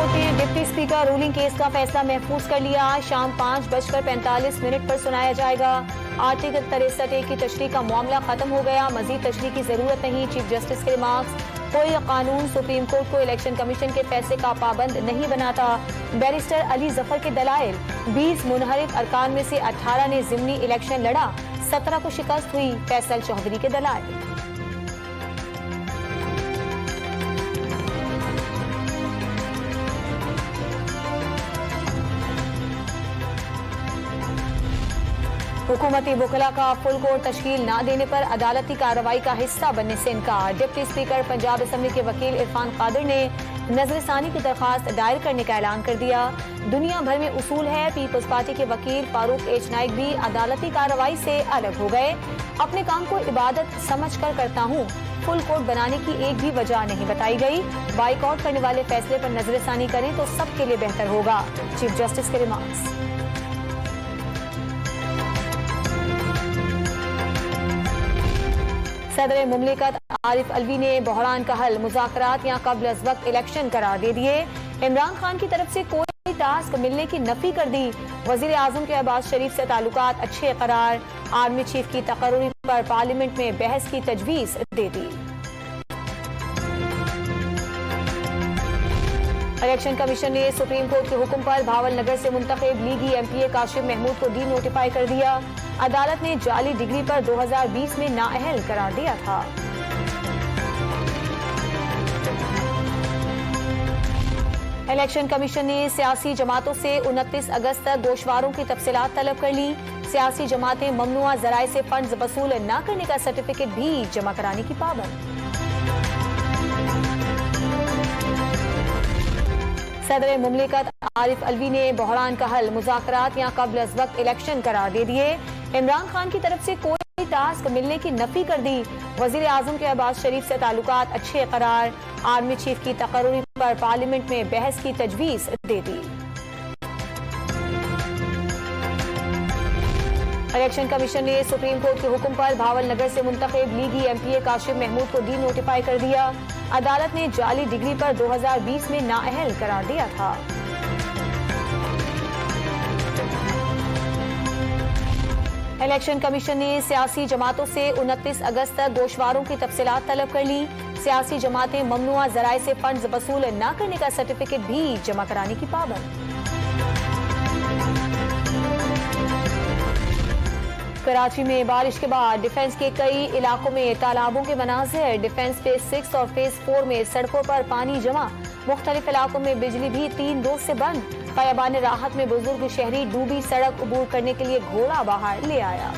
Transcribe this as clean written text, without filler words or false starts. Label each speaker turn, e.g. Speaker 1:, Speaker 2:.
Speaker 1: खबरें। Deputy speaker ruling case का फैसला महफूज कर लिया। शाम 5:45 पर सुनाया जाएगा। आर्टिकल 63A की तशरीह का मामला खत्म हो गया। मजीद तशरीह की जरूरत नहीं। चीफ जस्टिस के रिमार्क्स। कोई कानून सुप्रीम कोर्ट को इलेक्शन कमीशन के फैसले का पाबंद नहीं बनाता। बैरिस्टर अली जफर के दलाइल। 20 मुनहरिफ अरकान में से 18 ने जिमनी इलेक्शन लड़ा, 17 को शिकस्त हुई। फैसल चौधरी के दलाइल। हुकूमती वकला का फुल कोर्ट तश्कील न देने पर अदालती कार्रवाई का हिस्सा बनने से इनकार। डिप्टी स्पीकर पंजाब असम्बली के वकील इरफान कादिर ने नजरसानी की दरखास्त दायर करने का ऐलान कर दिया। दुनिया भर में उसूल है। पीपल्स पार्टी के वकील फारूक एच नाइक भी अदालती कार्रवाई से अलग हो गए। अपने काम को इबादत समझ कर करता हूँ। फुल कोर्ट बनाने की एक भी वजह नहीं बताई गई। बाइकआउट करने वाले फैसले पर नजरसानी करें तो सबके लिए बेहतर होगा। चीफ जस्टिस के रिमार्क्स। सदर मुमलिकत आरिफ अलवी ने बहरान का हल मुज़ाकरात या कब्ल अज़ वक्त इलेक्शन करार दे दिए। इमरान खान की तरफ से कोई टास्क मिलने की नफी कर दी। वज़ीर आज़म के अब्बास शरीफ से ताल्लुकात अच्छे करार। आर्मी चीफ की तकर्री पर पार्लियामेंट में बहस की तजवीज़ दे दी। इलेक्शन कमीशन ने सुप्रीम कोर्ट के हुक्म पर भावल नगर से मुंतखब लीगी एमपीए काशिफ महमूद को डी नोटिफाई कर दिया। अदालत ने जाली डिग्री पर 2020 में नाअहल करार दिया था। इलेक्शन कमीशन ने सियासी जमातों से 29 अगस्त तक गोशवारों की तफसीलात तलब कर ली। सियासी जमातें ममनुआ जराए से फंड्स वसूल न करने का सर्टिफिकेट भी जमा कराने की पाबंद। सदर मुमलिकत आरिफ अलवी ने बहरान का हल मुज़ाकरात या कब्ल अज़ वक्त इलेक्शन करार दे दिए। इमरान खान की तरफ से कोई टास्क मिलने की नफी कर दी। वज़ीर आज़म के अब्बास शरीफ से ताल्लुकात अच्छे करार। आर्मी चीफ की तकर्री पर पार्लियामेंट में बहस की तजवीज़ दे दी। इलेक्शन कमीशन ने सुप्रीम कोर्ट के हुक्म पर भावल नगर से मुंतखब लीगी एमपीए काशिफ महमूद को डी नोटिफाई कर दिया। अदालत ने जाली डिग्री पर 2020 में नाअहल करार दिया था। इलेक्शन कमीशन ने सियासी जमातों से 29 अगस्त तक गोशवारों की तफसीलात तलब कर ली। सियासी जमातें ममनुआ जराए से फंड्स वसूल न करने का सर्टिफिकेट भी जमा कराने की पाबंद। कराची में बारिश के बाद डिफेंस के कई इलाकों में तालाबों के मनाज़िर। डिफेंस फेज 6 और फेज 4 में सड़कों पर पानी जमा। मुख्तलिफ इलाकों में बिजली भी 3 रोज से बंद। क़याबान राहत में बुजुर्ग शहरी डूबी सड़क अबूर करने के लिए घोड़ा बाहर ले आया।